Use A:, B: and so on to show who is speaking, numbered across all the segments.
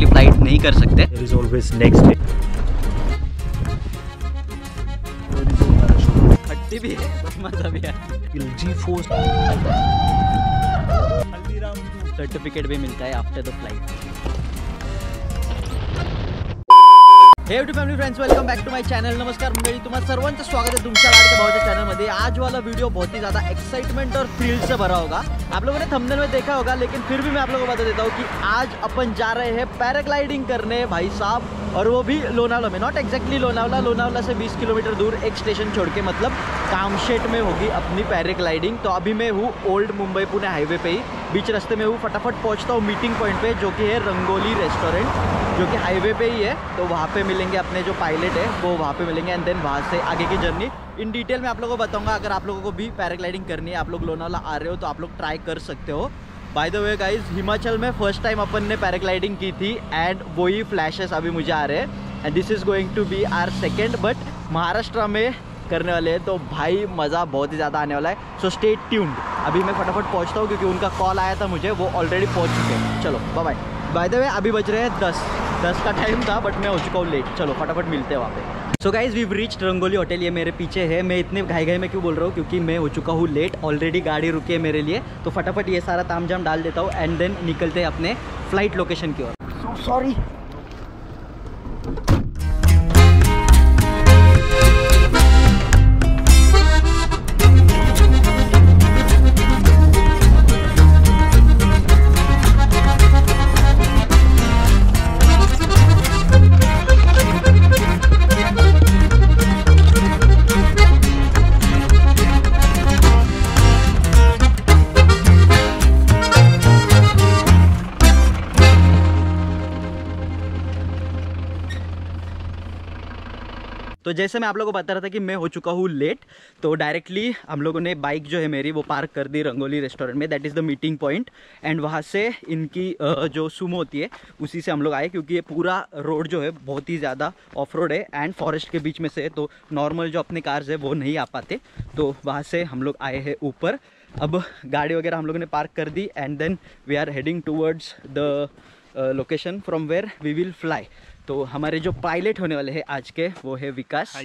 A: Directly flight नहीं कर सकते।
B: There is always next day.
A: फटती भी है, बस मजा भी है।
B: G-Force.
A: सर्टिफिकेट भी मिलता है after the flight. Hey YouTube family friends, welcome back to my channel. नमस्कार मंडळी, तुम्हाला सर्वांचं स्वागत है तुमच्या लाडक्या भावाच्या चॅनलमध्ये। आज वाला वीडियो बहुत ही ज़्यादा एक्साइटमेंट और थ्रिल से भरा होगा। आप लोगों ने थंबनेल में देखा होगा, लेकिन फिर भी मैं आप लोगों को बता देता हूँ कि आज अपन जा रहे हैं पैराग्लाइडिंग करने भाई साहब, और वो भी लोनावला में। नॉट एक्जैक्टली लोनावला से 20 किलोमीटर दूर एक स्टेशन छोड़ के, मतलब कामशेट में होगी अपनी पैराग्लाइडिंग। तो अभी मैं हूँ ओल्ड मुंबई पुणे हाईवे पे ही, बीच रास्ते में हूँ। फटाफट पहुँचता हूँ मीटिंग पॉइंट पे, जो कि है रंगोली रेस्टोरेंट, जो कि हाईवे पे ही है। तो वहाँ पे मिलेंगे अपने जो पायलट है, वो वहाँ पे मिलेंगे। एंड देन वहाँ से आगे की जर्नी इन डिटेल में आप लोगों को बताऊंगा। अगर आप लोगों को भी पैराग्लाइडिंग करनी है, आप लोग लोनावला आ रहे हो, तो आप लोग ट्राई कर सकते हो। Bye the way guys, Himachal में फर्स्ट टाइम अपन ने पैराग्लाइडिंग की थी, एंड वही फ्लैशेस अभी मुझे आ रहे हैं। And this is going to be our second, but Maharashtra में करने वाले हैं, तो भाई मज़ा बहुत ही ज़्यादा आने वाला है। So stay tuned. अभी मैं फटाफट पहुँचता हूँ, क्योंकि उनका कॉल आया था मुझे, वो ऑलरेडी पहुँच चुके हैं। चलो बाय बाय द वे, अभी बज रहे हैं 10 का टाइम था, बट मैं हो चुका हूँ लेट। चलो फटाफट मिलते हैं वहाँ पे। So guys, we reached Rangoli hotel. ये मेरे पीछे है। मैं इतने घाई में क्यों बोल रहा हूँ, क्योंकि मैं हो चुका हूँ लेट। ऑलरेडी गाड़ी रुकी है मेरे लिए, तो फटाफट ये सारा तामझाम डाल देता हूँ, एंड देन निकलते हैं अपने फ्लाइट लोकेशन की ओर। So sorry. तो जैसे मैं आप लोगों को बता रहा था कि मैं हो चुका हूँ लेट, तो डायरेक्टली हम लोगों ने बाइक जो है मेरी वो पार्क कर दी रंगोली रेस्टोरेंट में। That is the meeting point. And वहाँ से इनकी जो सुमो होती है, उसी से हम लोग आए, क्योंकि ये पूरा रोड जो है बहुत ही ज़्यादा ऑफ रोड है एंड फॉरेस्ट के बीच में से है, तो नॉर्मल जो अपने कार्स है वो नहीं आ पाते। तो वहाँ से हम लोग आए हैं ऊपर। अब गाड़ी वगैरह हम लोगों ने पार्क कर दी, and then we are heading towards the location from where we will fly. तो हमारे जो पायलट होने वाले हैं आज के, वो है विकास।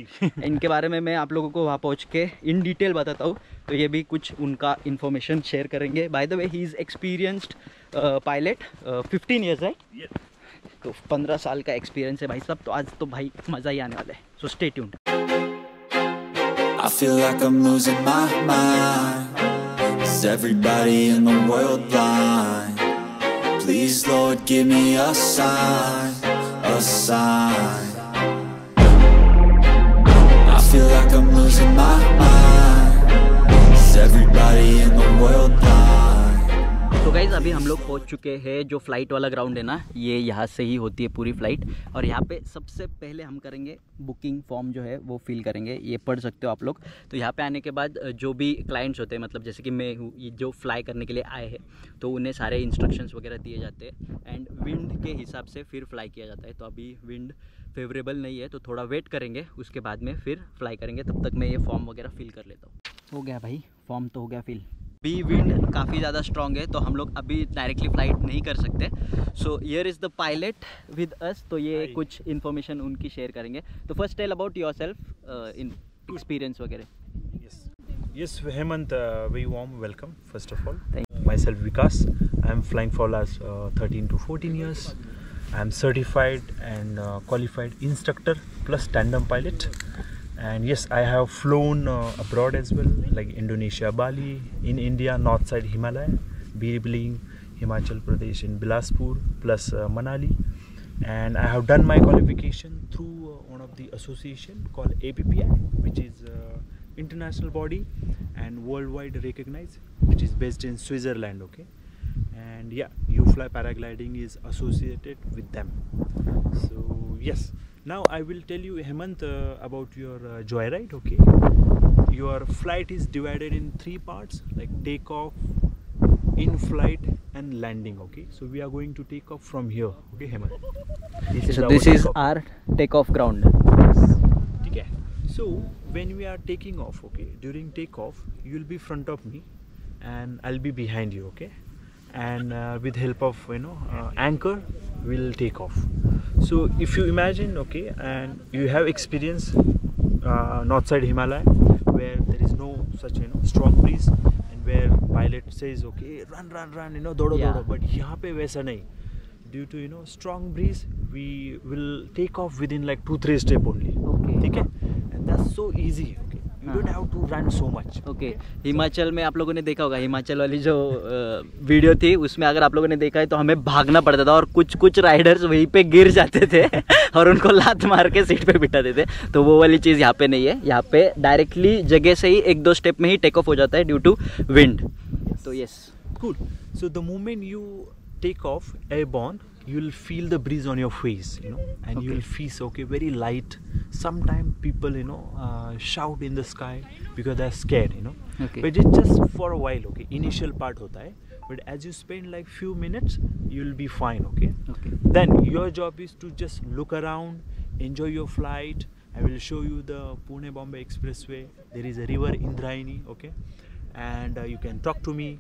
A: इनके बारे में मैं आप लोगों को वहाँ पहुँच के इन डिटेल बताता हूँ, तो ये भी कुछ उनका इन्फॉर्मेशन शेयर करेंगे। Bye the way, he is experienced pilot, 15 years है, तो 15 साल का एक्सपीरियंस है भाई साहब। तो आज तो भाई मज़ा ही आने वाला है। So stay tuned.
C: I feel like I'm losing my mind. Is everybody in the world blind? Please Lord, give me a sign. A sign. I feel like I'm losing my mind. Is everybody in the world blind?
A: तो guys, अभी हम लोग पहुंच चुके हैं जो flight वाला ground है ना, ये यहाँ से ही होती है पूरी फ्लाइट। और यहाँ पे सबसे पहले हम करेंगे बुकिंग फॉर्म जो है वो फिल करेंगे। ये पढ़ सकते हो आप लोग। तो यहाँ पे आने के बाद जो भी क्लाइंट्स होते हैं, मतलब जैसे कि मैं हूँ, ये जो फ्लाई करने के लिए आए हैं, तो उन्हें सारे इंस्ट्रक्शंस वगैरह दिए जाते हैं, एंड विंड के हिसाब से फिर फ्लाई किया जाता है। तो अभी विंड फेवरेबल नहीं है, तो थोड़ा वेट करेंगे, उसके बाद में फिर फ्लाई करेंगे। तब तक मैं ये फॉर्म वगैरह फिल कर लेता हूँ। हो गया भाई, फॉर्म तो हो गया फिल। अभी विंड काफ़ी ज़्यादा स्ट्रॉन्ग है, तो हम लोग अभी डायरेक्टली फ्लाइट नहीं कर सकते। So here is the pilot with us. तो ये कुछ इन्फॉर्मेशन उनकी शेयर करेंगे। तो first tell about yourself, in experience वगैरह।
B: Yes, Hemant, very warm welcome first of all. Myself Vikas. I am flying for last 13 to 14 years. I am certified and qualified instructor plus tandem pilot. And yes, I have flown abroad as well, like Indonesia, Bali, in India, north side Himalaya, Biribiling, Himachal Pradesh, in Bilaspur, plus Manali. And I have done my qualification through one of the association called APPI, which is international body and worldwide recognized, which is based in Switzerland. Okay, and yeah, UFly paragliding is associated with them. So yes, now I will tell you, Hemant, about your joyride. Okay, your flight is divided in 3 parts, like takeoff, in flight and landing. Okay, so we are going to take off from here. Okay, Hemant,
A: this is our takeoff ground.
B: Okay, so when we are taking off, okay, during takeoff you will be front of me and I'll be behind you. Okay, and with help of anchor will take off. So if you imagine, okay, and you have experience north side Himalaya where there is no such strong breeze and where pilot says okay run dodo
A: Yeah.
B: dodo, but यहाँ पे वैसा नहीं. Due to strong breeze, we will take off within like 2-3 steps only.
A: Okay.
B: ठीक है? And that's so easy. Okay, you don't have to run so much.
A: Okay Himachal में आप लोगों ने देखा होगा, हिमाचल वाली जो वीडियो थी उसमें अगर आप लोगों ने देखा है तो हमें भागना पड़ता था और कुछ राइडर्स वहीं पे गिर जाते थे और उनको लात मार के सीट पे बिठाते थे. तो वो वाली चीज़ यहाँ पे नहीं है. यहाँ पे डायरेक्टली जगह से ही 1-2 स्टेप में ही टेक ऑफ हो जाता है ड्यू टू विंड. तो yes.
B: Cool. So the moment you take off airborne, you'll feel the breeze on your face, and you'll feel very light. Sometimes people shout in the sky because they're scared,
A: Okay.
B: but it's just for a while. Okay, initial part hota hai, but as you spend like few minutes you'll be fine. Okay,
A: Okay.
B: then your job is to just look around, enjoy your flight. I will show you the Pune Bombay Expressway. There is a river Indrayani, okay, and you can talk to me.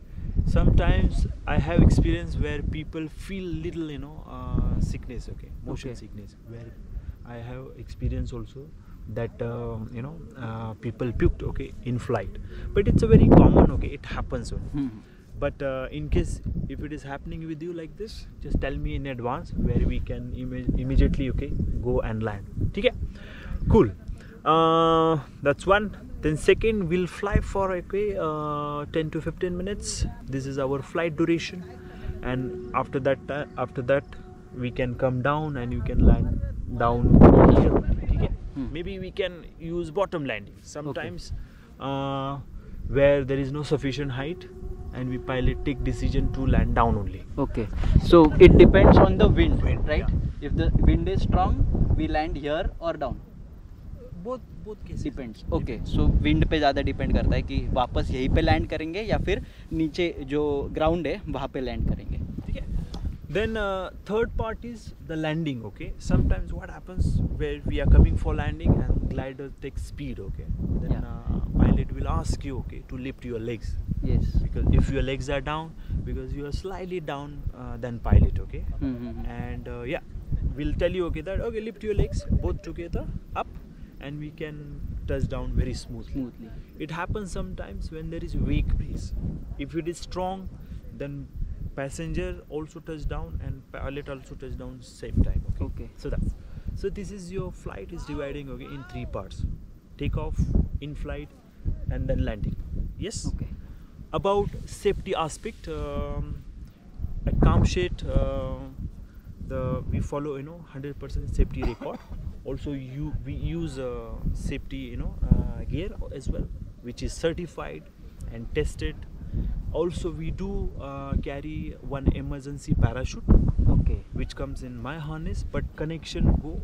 B: Sometimes I have experience where people feel little sickness, okay, motion
A: Okay.
B: sickness, where I have experience also that people puked, okay, in flight, but it's a very common, okay, it happens only. But in case if it is happening with you like this, just tell me in advance where we can immediately, okay, go and land. Okay, cool. That's one. Then second, we'll fly for 10 to 15 minutes. This is our flight duration, and after that we can come down and you can land down here. Okay? Maybe we can use bottom landing sometimes. Where there is no sufficient height and we pilot take decision to land down only.
A: Okay. So it depends on the wind, right? If the wind is strong, we land here or down.
B: Both cases.
A: Depends. Okay. So wind पे ज़्यादा depend करता है कि वापस यहीं पे land करेंगे या फिर नीचे जो ग्राउंड है वहाँ पे लैंड करेंगे.
B: ठीक है. Then third part is the landing. Okay. Sometimes what happens where we are coming for landing and glider takes speed. Okay. Then pilot will ask you, okay, to lift your legs.
A: Yes.
B: Because if your legs are down, because you are slightly down than pilot. Okay. And we'll tell you, okay, that okay, lift your legs both together up. And we can touch down very smoothly. It happens sometimes when there is weak breeze. If it is strong, then passenger also touch down and pilot also touch down same time. Okay. So this is your flight is dividing, okay, in 3 parts: takeoff, in flight, and then landing. Yes.
A: Okay.
B: About safety aspect, at Kamshet, we follow 100% safety record. Also we use safety gear as well, which is certified and tested. Also we do carry one emergency parachute,
A: okay,
B: which comes in my harness, but connection go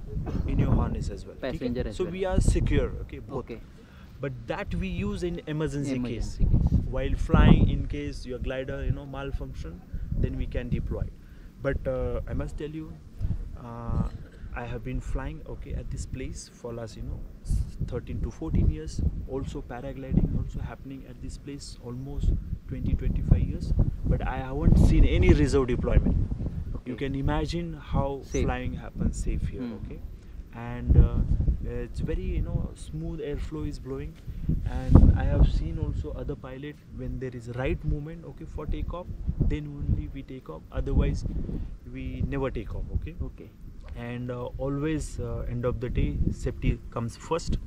B: in your harness as well.
A: Passenger as
B: so
A: well.
B: we are secure, okay, both.
A: Okay.
B: But that we use in emergency case.
A: case.
B: While flying, in case your glider malfunction, then we can deploy. But I must tell you, I have been flying, okay, at this place for last 13 to 14 years. Also paragliding also happening at this place almost 20-25 years, but I haven't seen any reserve deployment.
A: Okay.
B: You can imagine how
A: Safe.
B: flying happens safe here. Okay, and it's very smooth airflow is blowing, and I have seen also other pilot when there is right movement, okay, for takeoff, then only we take off, otherwise we never take off. Okay. And always end of the day safety comes first,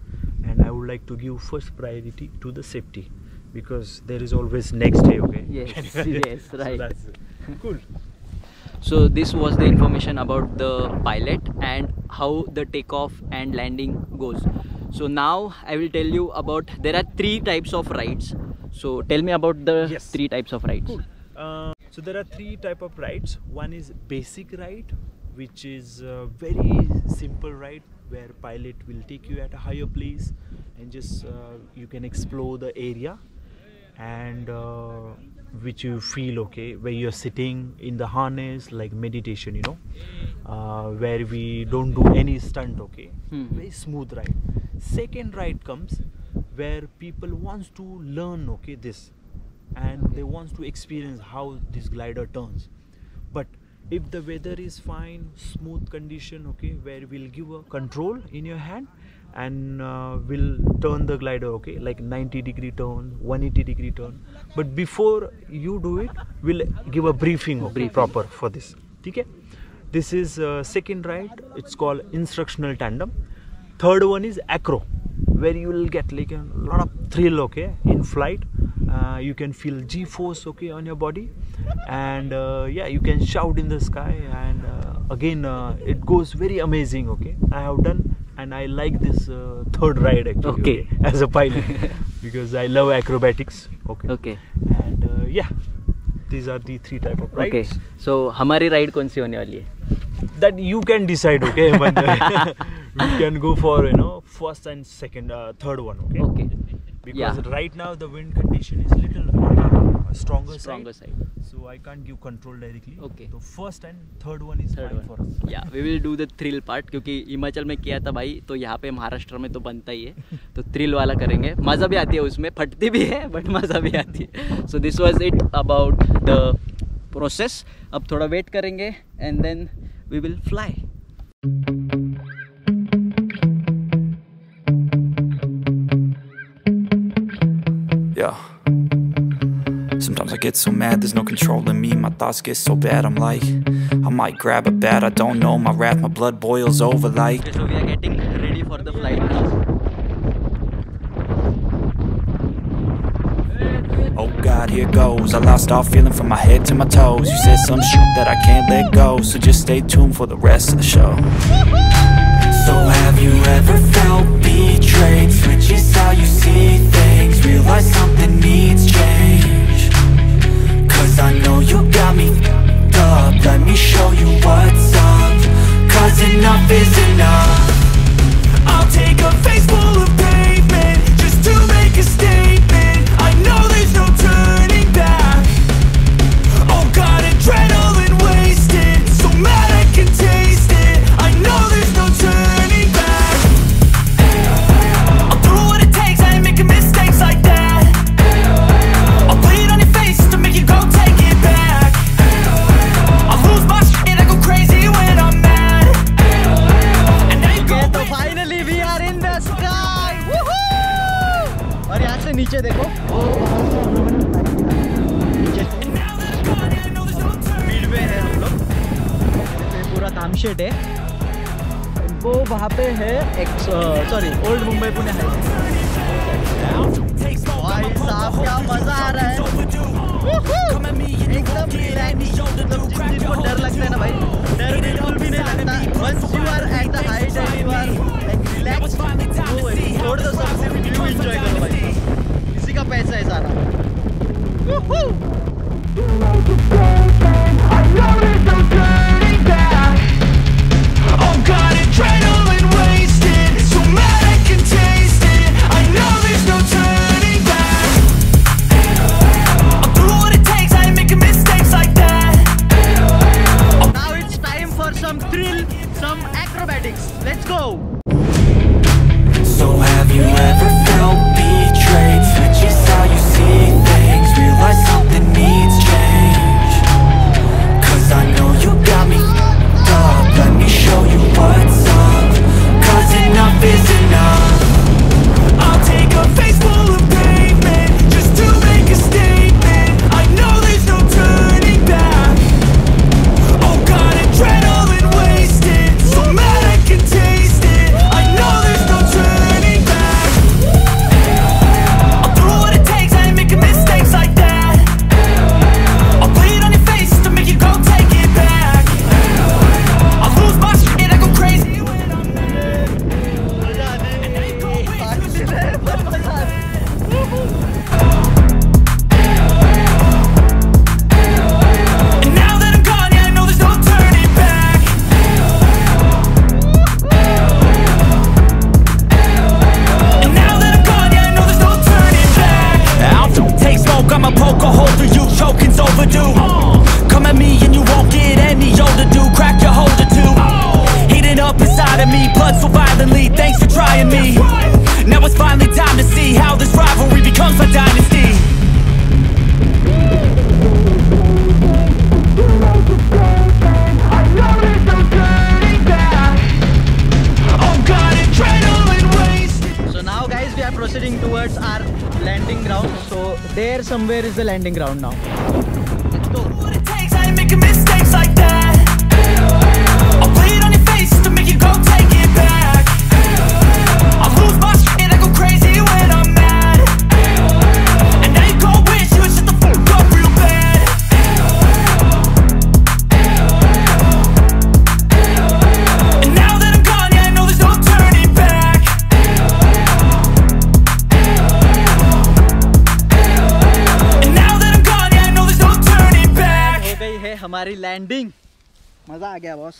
B: and I would like to give first priority to the safety because there is always next day. Okay.
A: Yes. Yes.
B: So
A: Right.
B: that's cool.
A: So this was the information about the pilot and how the takeoff and landing goes. So now I will tell you about, there are 3 types of rides. So tell me about the
B: Yes.
A: 3 types of rides.
B: Cool. So there are 3 type of rides. One is basic ride, which is a very simple ride where pilot will take you at a higher place and just you can explore the area, and which you feel okay, where you're sitting in the harness like meditation, where we don't do any stunt. Okay. Very smooth ride. Second ride comes where people wants to learn, okay, this, and they wants to experience how this glider turns, but If the weather is fine, smooth condition, okay, where we'll give a control in your hand and we'll turn the glider, okay, like 90-degree turn, 180-degree turn. But before you do it, we'll give a briefing, okay, proper for this. Okay? This is second ride. It's called instructional tandem. Third one is acro, where you will get like a lot of thrill, okay, in flight. You can feel G-force, okay, on your body, and yeah, you can shout in the sky, and again it goes very amazing, okay. I have done, and I like this third ride actually, okay, as a pilot because I love acrobatics, okay. And yeah, these are the three type of rides.
A: Okay, so हमारी ride कौन सी होने वाली है?
B: That you can decide, okay. But we can go for, you know, first and second, third one, okay.
A: Okay.
B: Because right now the wind condition is little on the stronger side, so I can't give control directly.
A: Okay.
B: So first and third one is fine for us.
A: Yeah, we will do the thrill part, क्योंकि हिमाचल में किया था भाई, तो यहाँ पे महाराष्ट्र में तो बनता ही है, तो थ्रिल वाला करेंगे. मज़ा भी आती है उसमें, फटती भी है बट मज़ा भी आती है. So this was it about the process. अब थोड़ा वेट करेंगे and then we will fly.
C: Yeah. Sometimes I get so mad, there's no controlling me. My thoughts get so bad, I'm like, I might grab a bat, I don't know. My wrath, my blood boils over like.
A: Okay, so we are getting ready for the flight now.
C: Oh God, here goes. I lost all feeling from my head to my toes. You said some shit that I can't let go, so just stay tuned for the rest of the show. So have you ever felt betrayed? Switches how you see things, realize something needs change. Cause I know you got me f***ed up. Let me show you what's up. Cause enough is enough. I'll take a face full of pavement just to make a statement. I know there's no turning back. Oh God, adrenaline wasted, so mad I can taste it. I know there's no turning back. I'll do what it takes, I ain't making mistakes like that. I'll bleed on your face to make you go take it back. I'll lose my shit, I go crazy when I'm mad. And now you go
A: तो finally we are in the sky. Woohoo! और यहाँ से नीचे देखो, Midway है हम लोग, पूरा धामशेट है. वो वहाँ पे है sorry old Mumbai Pune highway. भाई साहब क्या मजा आ रहा है. एकदम रिलैक्स. मतलब जिनको डर लगता है ना भाई, डर बिल्कुल भी नहीं लगता. Once you are at the height and you are like relaxed, छोड़ दो सब, सिर्फ व्यू एंजॉय करो भाई. इसी का पैसा है सारा.
C: Oh God, adrenaline wasted, so mad I can taste it. I know there's no turning back. I'll do what it takes, I ain't making mistakes like that.
A: Now it's time for some thrill, some acrobatics. Let's go.
C: So have you ever felt betrayed? Switches how you see things, realize something needs change. Cause I know you got me f***ed up. Let me show you what's up. Cause enough is enough. I'll take a face full of pavement just to make a statement. I know there's no turning back. Oh God, adrenaline wasted, so mad I can taste it. I know there's no turning back.
A: There somewhere is the landing ground now. Let's go.
C: What it takes, I ain't making mistakes like that. I'll play it on your face just to make you go take it back. I lose my shit, I go crazy when I'm mad. And now you gon' wish you would shut the fuck up real bad. And now that I'm gone, yeah, I know there's no turning back. And now that I'm gone, yeah, I know there's no turning back.
A: हो गई है हमारी landing, मजा आ गया boss.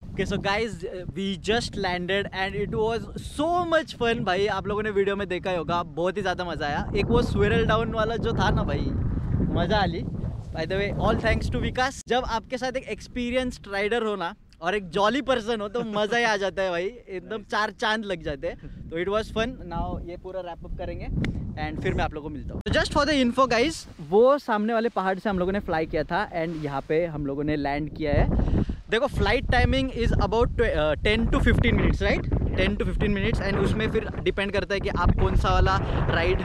A: Okay, so guys, we just landed and it was so much fun भाई। आप लोगों ने वीडियो में देखा ही होगा, बहुत ही ज़्यादा मज़ा आया। एक वो स्विरल डाउन वाला जो था ना भाई, मज़ा आ ली। By the way all thanks to Vikas. जब आपके साथ एक एक्सपीरियंस्ड राइडर हो ना और एक जॉली पर्सन हो तो मज़ा ही आ जाता है भाई, एकदम चार चांद लग जाते हैं। तो इट वॉज फन। नाउ ये पूरा रैप अप करेंगे एंड फिर मैं आप लोगों को मिलता हूँ। Just for the info guys, वो सामने वाले पहाड़ से हम लोगों ने फ्लाई किया था एंड यहाँ पे हम लोगों ने लैंड किया है। देखो flight timing is about 10 to 15 minutes, right? 10 to 15 minutes and उसमें फिर डिपेंड करता है कि आप कौन सा वाला राइड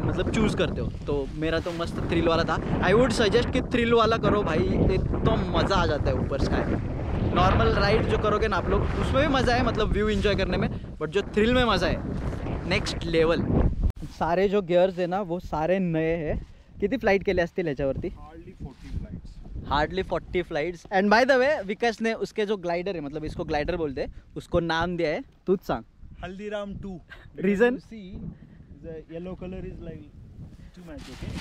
A: मतलब चूज़ करते हो। तो मेरा तो मस्त थ्रिल वाला था। आई वुड सजेस्ट कि थ्रिल वाला करो भाई, एकदम मज़ा आ जाता है ऊपर स्काई में। नॉर्मल राइड जो करोगे ना आप लोग, उसमें भी मज़ा है, मतलब व्यू इन्जॉय करने में, बट जो थ्रिल में मज़ा है नेक्स्ट लेवल। सारे जो गियर्स है ना वो सारे नए हैं। किती फ्लाइट केले असतील याच्यावरती? Hardly 40 flights. And by the way Vikas ने उसके जो ग्लाइडर है, मतलब इसको ग्लाइडर बोलते हैं, उसको नाम दिया है, तूच सांग।
B: Haldiram 2.
A: Reason?
B: See, the yellow color is like too much, okay?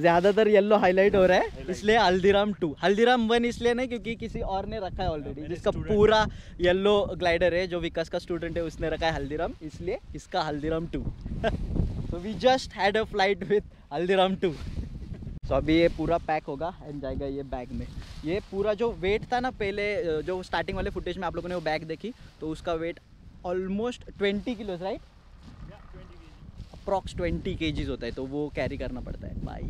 A: ज्यादातर येलो हाईलाइट हो रहा है, इसलिए हल्दीराम 2। हल्दीराम 1 इसलिए नहीं क्योंकि किसी और ने रखा है ऑलरेडी, जिसका पूरा येलो ग्लाइडर है, जो विकास का स्टूडेंट है उसने रखा है हल्दीराम, इसलिए इसका हल्दीराम 2। तो we just had a flight with Haldiram 2। तो अभी ये पूरा पैक होगा एंड जाएगा ये बैग में। ये पूरा जो वेट था ना पहले, जो स्टार्टिंग वाले फुटेज में आप लोगों ने वो बैग देखी, तो उसका weight almost 20 kilos, right? Approx 20 kgs होता है, तो वो कैरी करना पड़ता है भाई।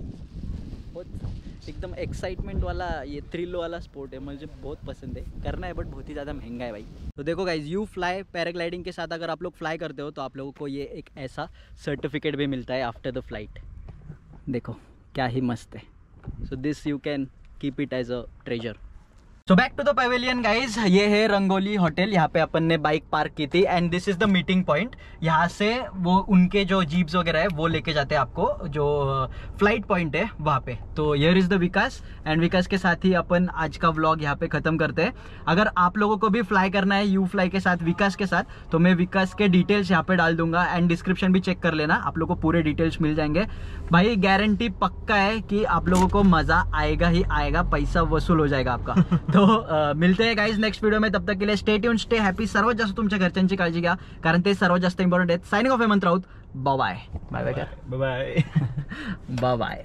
A: बहुत एकदम एक्साइटमेंट वाला, ये थ्रिल वाला स्पोर्ट है, मुझे बहुत पसंद है, करना है, बट बहुत ही ज़्यादा महंगा है भाई। तो देखो गाइज, यू फ्लाई पैराग्लाइडिंग के साथ अगर आप लोग फ्लाई करते हो तो आप लोगों को ये एक ऐसा सर्टिफिकेट भी मिलता है आफ्टर द फ्लाइट। देखो क्या ही मस्त है। So this you can keep it as a treasure. So back to the pavilion guys, ये है रंगोली होटल। यहाँ पे अपन ने बाइक पार्क की थी and this is the meeting point. यहाँ से वो उनके जो जीप्स वगैरह है वो लेके जाते हैं आपको, जो फ्लाइट पॉइंट है वहाँ पे। तो here is the Vikas and Vikas के साथ ही अपन आज का व्लॉग यहाँ पे खत्म करते हैं। अगर आप लोगों को भी फ्लाई करना है यू फ्लाई के साथ, विकास के साथ, तो मैं विकास के डिटेल्स यहाँ पे डाल दूंगा एंड डिस्क्रिप्शन भी चेक कर लेना, आप लोगों को पूरे डिटेल्स मिल जाएंगे भाई। गारंटी पक्का है कि आप लोगों को मजा आएगा ही आएगा, पैसा वसूल हो जाएगा आपका। तो मिलते हैं गाइज नेक्स्ट व्हिडिओ में, तब तक के लिए स्टे ट्यून्ड, स्टे हॅपी। सर्वात जास्त तुमच्या घरच्यांची काळजी घ्या, कारण ते सर्वात जास्त इम्पॉर्टंट आहेत। Signing off Hemant Raut, bye bye bye bye
B: Bye bye.
A: Bye bye.